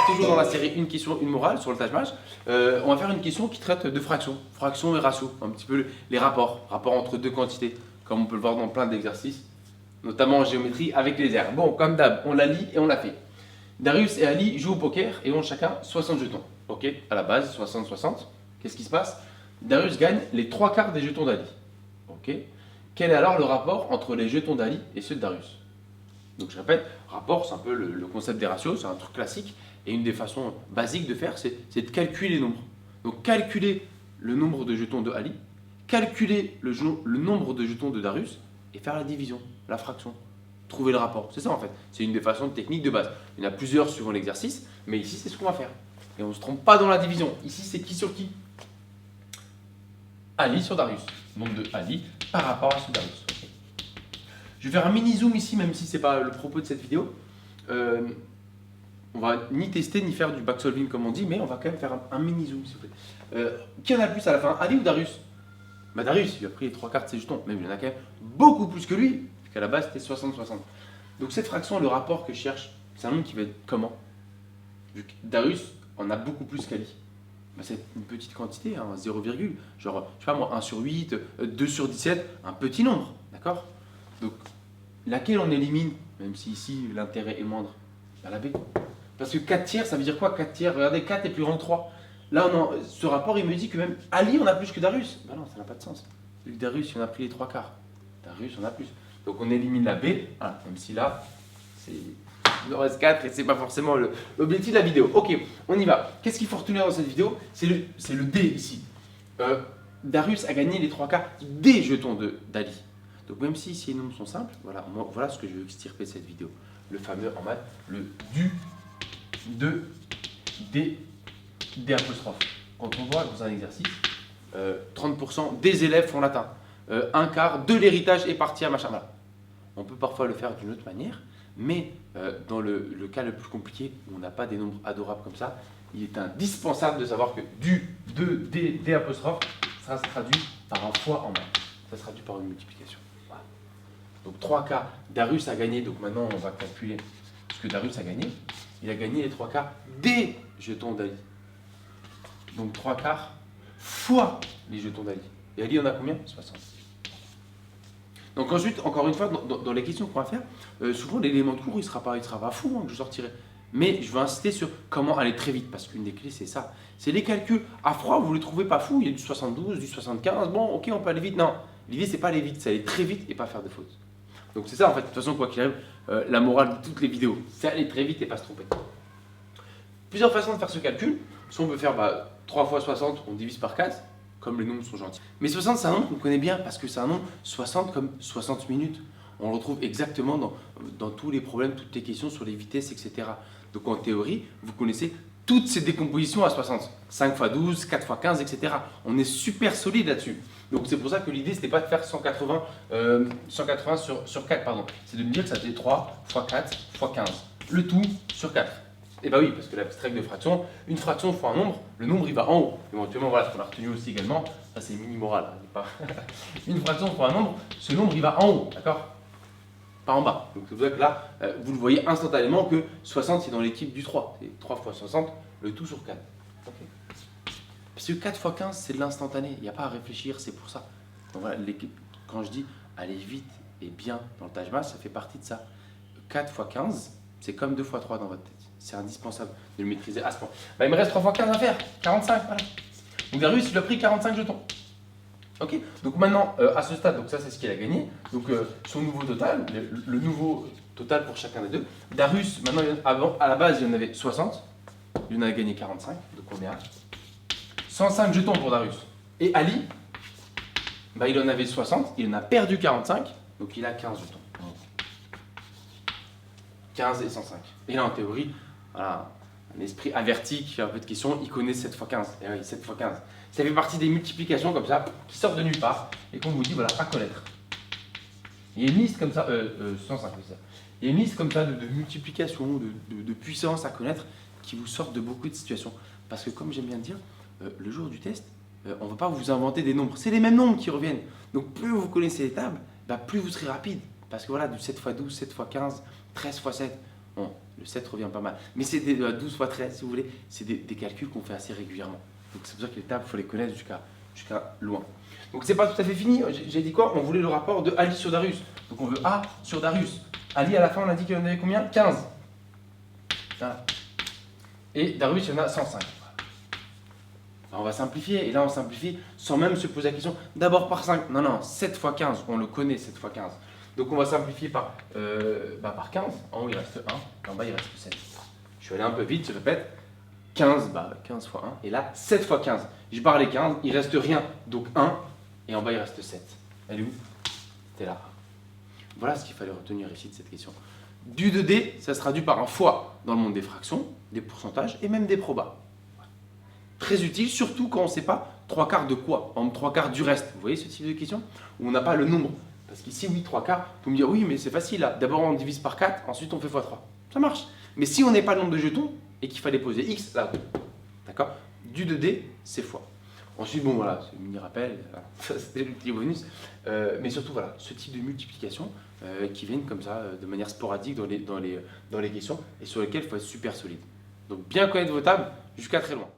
toujours dans la série une question, une morale sur le Taj Mahal. On va faire une question qui traite de fractions, fractions et ratios, un petit peu les rapports entre deux quantités, comme on peut le voir dans plein d'exercices, notamment en géométrie avec les airs. Bon, comme d'hab, on la lit et on la fait. Darius et Ali jouent au poker et ont chacun 60 jetons. Ok, à la base, 60-60. Qu'est-ce qui se passe? Darius gagne les 3/4 des jetons d'Ali. Ok. Quel est alors le rapport entre les jetons d'Ali et ceux de Darius? Donc je répète, rapport, c'est un peu le concept des ratios, c'est un truc classique. Et une des façons basiques de faire, c'est de calculer les nombres. Donc calculer le nombre de jetons de Ali, calculer le nombre de jetons de Darius et faire la division, la fraction. Trouver le rapport. C'est ça en fait. C'est une des façons de technique de base. Il y en a plusieurs suivant l'exercice, mais ici c'est ce qu'on va faire. Et on ne se trompe pas dans la division. Ici c'est qui sur qui? Ali sur Darius. Nombre de Ali par rapport à ce Darius. Okay. Je vais faire un mini zoom ici, même si ce n'est pas le propos de cette vidéo. On va ni tester ni faire du back solving comme on dit, mais on va quand même faire un mini zoom s'il vous plaît. Qui en a le plus à la fin, Ali ou Darius? Bah Darius, il a pris les 3/4 de ses jetons, mais il y en a quand même beaucoup plus que lui, puisqu'à la base c'était 60-60. Donc cette fraction, le rapport que je cherche, c'est un nombre qui va être comment? Vu que Darius en a beaucoup plus qu'Ali. Bah, c'est une petite quantité, hein, 0, genre, je sais pas moi, 1 sur 8, 2 sur 17, un petit nombre, d'accord? Donc laquelle on élimine, même si ici l'intérêt est moindre? Bah, la B. Parce que 4 tiers, ça veut dire quoi 4 tiers? Regardez, 4 est plus grand que 3. Là, ce rapport, il me dit que même Ali, on a plus que Darius. Bah non, ça n'a pas de sens. Vu que Darius, il en a pris les 3/4. Darius, on a plus. Donc on élimine la B, voilà, même si là, il en reste 4 et c'est pas forcément l'objectif de la vidéo. Ok, on y va. Qu'est-ce qu'il faut retenir dans cette vidéo? C'est le D ici. Darius a gagné les 3/4 des jetons d'Ali. Donc même si ici les nombres sont simples, voilà ce que je veux extirper de cette vidéo. Le fameux en maths, le du, de, D apostrophe. Quand on voit dans un exercice, 30% des élèves font latin. Un quart de l'héritage est parti à machin. Voilà. On peut parfois le faire d'une autre manière, mais dans le cas le plus compliqué, où on n'a pas des nombres adorables comme ça, il est indispensable de savoir que du, de, D apostrophe, ça se traduit par un fois en maths. Ça se traduit par une multiplication. Voilà. Donc 3/4, Darius a gagné, donc maintenant on va calculer ce que Darius a gagné. Il a gagné les 3/4 des jetons d'Ali. Donc 3/4 fois les jetons d'Ali. Et Ali en a combien? 60. Donc ensuite, encore une fois, dans les questions qu'on va faire, souvent l'élément de cours, il sera pas fou que je sortirai. Mais je vais insister sur comment aller très vite, parce qu'une des clés, c'est ça. C'est les calculs. À froid, vous ne les trouvez pas fous, il y a du 72, du 75, bon, ok, on peut aller vite. Non, l'idée, c'est pas aller vite, c'est aller très vite et pas faire de fautes. Donc c'est ça, en fait, de toute façon, quoi qu'il arrive, la morale de toutes les vidéos, c'est aller très vite et pas se tromper. Plusieurs façons de faire ce calcul. Soit on peut faire 3 fois 60, on divise par 4, comme les nombres sont gentils. Mais 60, c'est un nombre qu'on connaît bien, parce que c'est un nombre 60 comme 60 minutes. On le retrouve exactement dans tous les problèmes, toutes les questions sur les vitesses, etc. Donc en théorie, vous connaissez toutes ces décompositions à 60. 5 fois 12, 4 fois 15, etc. On est super solide là-dessus. Donc c'est pour ça que l'idée, c'était pas de faire 180 sur 4, pardon. C'est de me dire que ça fait 3 fois 4 fois 15. Le tout sur 4. Et bah oui, parce que la petite règle de fraction, une fraction fois un nombre, le nombre il va en haut. Éventuellement, voilà ce qu'on a retenu aussi également, ça c'est mini moral, hein, pas... une fraction fois un nombre, ce nombre il va en haut, d'accord? Pas en bas. Donc c'est pour ça que là, vous le voyez instantanément que 60 c'est dans l'équipe du 3. C'est 3 fois 60, le tout sur 4. Okay. Parce que 4 fois 15 c'est de l'instantané, il n'y a pas à réfléchir, c'est pour ça. Donc voilà, quand je dis aller vite et bien dans le Taj Mahal, ça fait partie de ça. 4 fois 15, c'est comme 2 fois 3 dans votre tête. C'est indispensable de le maîtriser à ce point. Il me reste 3 fois 15 à faire, 45, voilà. Donc Darius, il a pris 45 jetons. Ok. Donc maintenant, à ce stade, donc ça c'est ce qu'il a gagné. Donc son nouveau total, le nouveau total pour chacun des deux. Darius, maintenant, à la base, il en avait 60. Il en a gagné 45. Donc on est à 105 jetons pour Darius. Et Ali, il en avait 60. Il en a perdu 45. Donc il a 15 jetons. 15 et 105. Et là, en théorie, voilà, un esprit averti qui fait un peu de questions, il connaît 7 fois 15. Et oui, 7 fois 15. Ça fait partie des multiplications comme ça, qui sortent de nulle part, et qu'on vous dit, voilà, à connaître. Il y a une liste comme ça, 105, c'est ça. Il y a une liste comme ça de multiplications, de puissance à connaître, qui vous sortent de beaucoup de situations. Parce que, comme j'aime bien dire, le jour du test, on ne va pas vous inventer des nombres. C'est les mêmes nombres qui reviennent. Donc, plus vous connaissez les tables, plus vous serez rapide. Parce que voilà, du 7 x 12, 7 x 15, 13 x 7, bon, Le 7 revient pas mal. Mais c'est des 12 fois 13, si vous voulez, c'est des calculs qu'on fait assez régulièrement. Donc c'est pour ça que les tables, il faut les connaître jusqu'à loin. Donc c'est pas tout à fait fini. J'ai dit quoi? On voulait le rapport de Ali sur Darius. Donc on veut A sur Darius. Ali, à la fin, on a dit qu'il en avait combien? 15. Voilà. Et Darius, il y en a 105. Alors, on va simplifier. Et là, on simplifie sans même se poser la question. D'abord par 5. Non, non, 7 fois 15. On le connaît, 7 fois 15. Donc on va simplifier par 15. En haut, il reste 1. Et en bas, il reste 7. Je suis allé un peu vite, je répète. 15, 15 fois 1. Et là, 7 fois 15. Je barre les 15, il reste rien. Donc 1. Et en bas, il reste 7. Elle est où? C'était là. Voilà ce qu'il fallait retenir ici de cette question. Du 2D, ça se traduit par un fois dans le monde des fractions, des pourcentages et même des probas. Très utile, surtout quand on ne sait pas 3/4 de quoi. Par exemple, 3/4 du reste. Vous voyez ce type de question? Où on n'a pas le nombre. Parce qu'ici, oui, 3/4, vous me dire, oui, mais c'est facile là. D'abord, on divise par 4, ensuite, on fait x3. Ça marche. Mais si on n'est pas le nombre de jetons et qu'il fallait poser x, là, d'accord? Du 2D, c'est fois. Ensuite, bon, voilà, c'est un mini rappel, c'était le petit bonus. Mais surtout, voilà, ce type de multiplication qui viennent comme ça, de manière sporadique dans les questions et sur lesquelles il faut être super solide. Donc, bien connaître vos tables jusqu'à très loin.